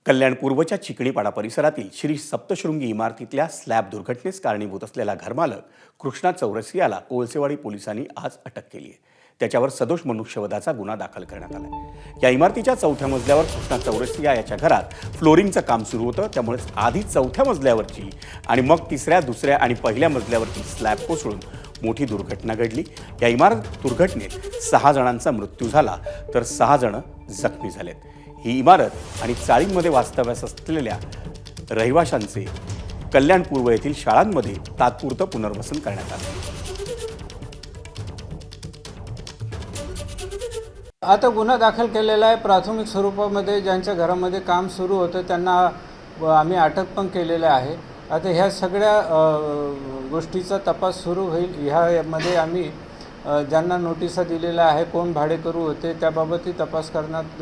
कल्याण पूर्वच्या चिकणीपाडा परिसरातील श्री सप्तशृंगी इमारतीतल्या स्लॅब दुर्घटनेस कारणीभूत असलेला घरमालक कृष्णा चौरसियाला कोळसेवाडी पोलिसांनी आज अटक केली आहे। त्याच्यावर सदोष मनुष्यवधाचा गुन्हा दाखल करण्यात आला। या इमारतीच्या चौथ्या मजल्यावर कृष्णा चौरसिया याच्या घरात फ्लोरिंगचं काम सुरू होतं, त्यामुळे आधी चौथ्या मजल्यावरची आणि मग तिसऱ्या, दुसऱ्या आणि पहिल्या मजल्यावरची स्लॅब कोसळून मोठी दुर्घटना घडली। या इमारत दुर्घटनेत 6 जणांचा मृत्यू झाला तर 6 जण जखमी झालेत। ही इमारत आणि चाळींमध्ये वास्तव्यास असलेल्या रहिवाशांचे कल्याण पूर्व येथील शाळांमध्ये तात्पुरतं पुनर्वसन करण्यात आलं। आता गुन्हा दाखल केलेला आहे। प्राथमिक स्वरूपामध्ये ज्यांच्या घरामध्ये काम सुरू होतं त्यांना आम्ही अटक पण केलेलं आहे। आता ह्या सगळ्या गोष्टीचा तपास सुरू होईल। ह्यामध्ये आम्ही ज्यांना नोटिसा दिलेल्या आहे, कोण भाडेकरू होते त्याबाबतही तपास करण्यात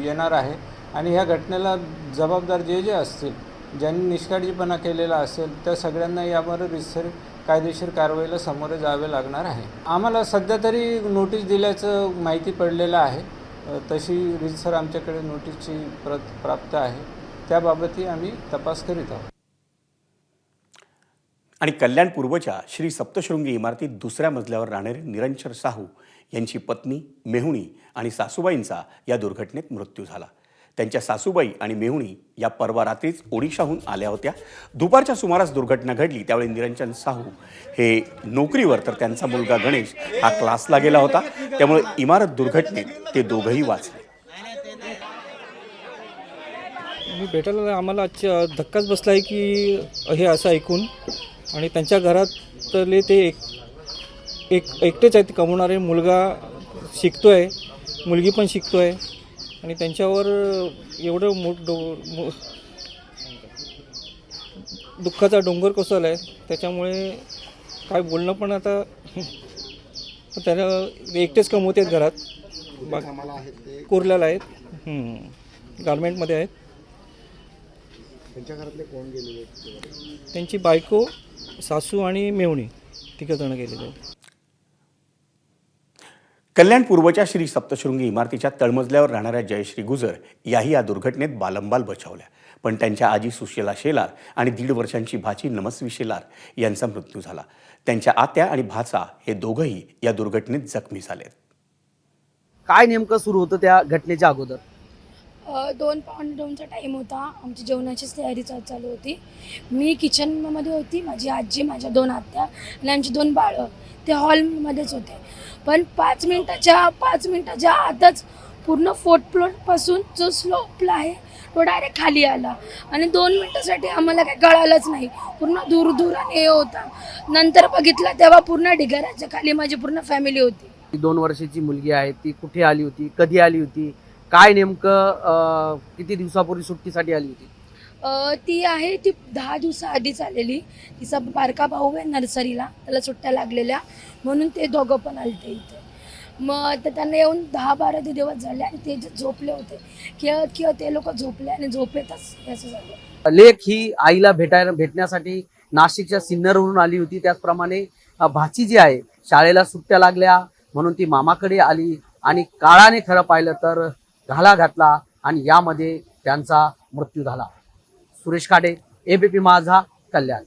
येणार आहे आणि ह्या घटनेला जबाबदार जे असतील, ज्यांनी निष्काळजीपणा केलेला असेल त्या सगळ्यांना यावर रितसर कायदेशीर कारवाईला सामोरे जावे लागणार आहे। आम्हाला सध्या तरी नोटीस दिल्याचं माहिती पडलेलं आहे, तशी रितसर आमच्याकडे नोटीसची प्रत प्राप्त आहे, त्याबाबतही आम्ही तपास करीत आहोत। आणि कल्याण पूर्वच्या श्री सप्तशृंगी इमारतीत दुसऱ्या मजल्यावर राहणारे निरंजन साहू यांची पत्नी मेहुणी आणि सासूबाईंचा या दुर्घटनेत मृत्यू झाला। त्यांच्या सासूबाई आणि मेहुणी या परवा रात्रीच ओडिशाहून आल्या होत्या। दुपारच्या सुमारास दुर्घटना घडली, त्यावेळी निरंजन साहू हे नोकरीवर तर त्यांचा मुलगा गणेश हा क्लासला गेला होता, त्यामुळे इमारत दुर्घटनेत ते दोघंही वाचले। मी भेटायला आम्हाला धक्काच बसला आहे की हे असं ऐकून, आणि त्यांच्या घरातले ते एकटेच आहेत कमवणारे। मुलगा शिकतोय, मुलगी पण शिकतोय आणि त्यांच्यावर एवढं दुःखाचा डोंगर कोसळला आहे। त्याच्यामुळे काय बोलणं पण आता त्याला एकटेच कमवते आहेत घरात, कुर्ल्याला आहेत, गारमेंटमध्ये आहेत। त्यांच्या घरातले कोण गेलेले आहेत? त्यांची बायको, सासू आणि मेहुणी तिघं जण गेलेले आहेत। कल्याण पूर्वच्या श्री सप्तशृंगी इमारतीच्या तळमजल्यावर राहणाऱ्या जयश्री गुजर याही या दुर्घटनेत बालंबाल बचावल्या, पण त्यांच्या आजी सुशीला शेलार आणि 1.5 वर्षांची भाची नमस्वी शेलार यांचा मृत्यू झाला। त्यांच्या आत्या आणि भाचा हे दोघंही या दुर्घटनेत जखमी झालेत। काय नेमकं सुरू होतं त्या घटनेच्या अगोदर? 2:15चा टाईम होता, आमची जेवणाचीच तयारी चालू होती। मी किचनमध्ये होती, माझी आजी, माझ्या 2 आत्या आणि आमची 2 बाळं ते हॉलमध्येच होते। पण 5 मिनिटाच्या आतच पूर्ण 4th फ्लोअरपासून जो स्लोप आहे तो डायरेक्ट खाली आला आणि 2 मिनिटासाठी आम्हाला काही कळालंच नाही, पूर्ण दूर हे होता। नंतर बघितलं तेव्हा पूर्ण ढिगाऱ्याच्या खाली माझी पूर्ण फॅमिली होती। 2 वर्षाची मुलगी आहे, ती कुठे आली होती, कधी आली होती, काय नेमकं किती दिवसापूर्वी सुट्टीसाठी आली होती? ती 10 दिवसाआधीच आलेली। तिचा बारका भाऊ आहे नर्सरीला, त्याला सुट्ट्या लागलेल्या म्हणून ते दोघं पण आलते इथे। मग त्यांना येऊन 10-12 दिवस झाले आणि ते झोपले होते किंवा ते लोक झोपले आणि झोपेतच असं झालं। लेक ही आईला भेटण्यासाठी नाशिकच्या सिन्नरवरून आली होती, त्याचप्रमाणे भाची जी आहे शाळेला सुट्ट्या लागल्या म्हणून ती मामाकडे आली आणि काळाने खरं पाहिलं तर घाला घातला आणि यामध्ये त्यांचा मृत्यू झाला। सुरेश खाडे, एबीपी माझा, कल्याण।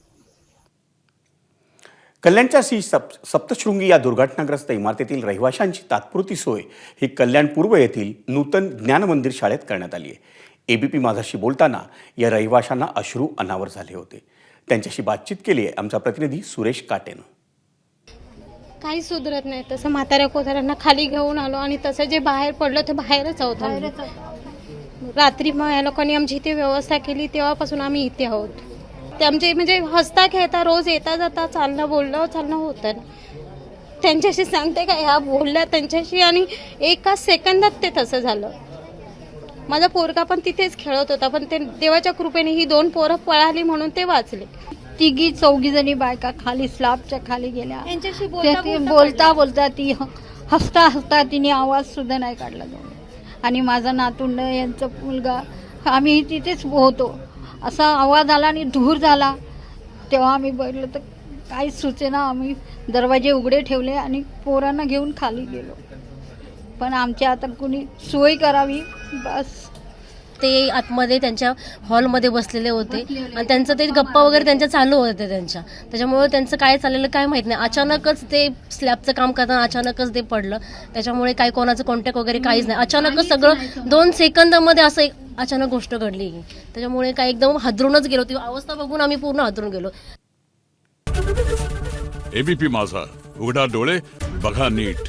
कल्याणच्या श्री सप्तशृंगी या दुर्घटनाग्रस्त इमारतीतील रहिवाशांची तात्पुरती सोय ही कल्याण पूर्व येथील नूतन ज्ञान मंदिर शाळेत करण्यात आली आहे। एबीपी माझाशी बोलताना या रहिवाशांना अश्रू अनावर झाले होते। त्यांच्याशी बातचीत केली आहे आमचा प्रतिनिधी सुरेश काटेनं। काही सुधरत नाही, तसं म्हाताऱ्या कोताऱ्यांना खाली घेऊन आलो आणि तसं जे बाहेर पडलं ते बाहेरच आहोत। रात्री मग या लोकांनी आमची इथे व्यवस्था केली, तेव्हापासून आम्ही इथे आहोत। ते आमचे म्हणजे हसता खेळता रोज येता जाता चालणं होतं ना। त्यांच्याशी सांगते का ह्या बोलल्या त्यांच्याशी आणि 1 सेकंदात ते तसं झालं। माझा पोरगा पण तिथेच खेळत होता, पण ते देवाच्या कृपेने ही 2 पोरं पळाली म्हणून ते वाचले। 3-4 जणी बायका खाली स्लॅबच्या खाली गेल्या। त्यांच्याशी बोलता ती हसता तिने आवाज सुद्धा नाही काढला जाऊन। आणि माझा नातूंड यांचा मुलगा, आम्ही तिथेच होतो, असा आवाज आला आणि धूर झाला, तेव्हा आम्ही बघितलं तर काही सुचेना। आम्ही दरवाजे उघडे ठेवले आणि पोरांना घेऊन खाली गेलो, पण आमच्या आता कुणी सोय करावी बस ते आतमध्ये त्यांच्या हॉलमध्ये बसलेले होते आणि त्यांचं ते गप्पा वगैरे त्यांच्या चालू होते त्यांच्या, त्याच्यामुळे त्यांचं काय चाललेलं काय माहीत नाही. अचानकच ते स्लॅबचं काम करताना अचानकच ते पडलं, त्याच्यामुळे काही कोणाचं कॉन्टॅक्ट वगैरे काहीच नाही. अचानकच सगळं 2 सेकंदामध्ये असं अचानक गोष्ट घडली, त्याच्यामुळे काय एकदम हादरूनच गेलो. ती अवस्था बघून आम्ही पूर्ण हादरून गेलो. एबीपी माझा, उघडा डोळे बघा नीट.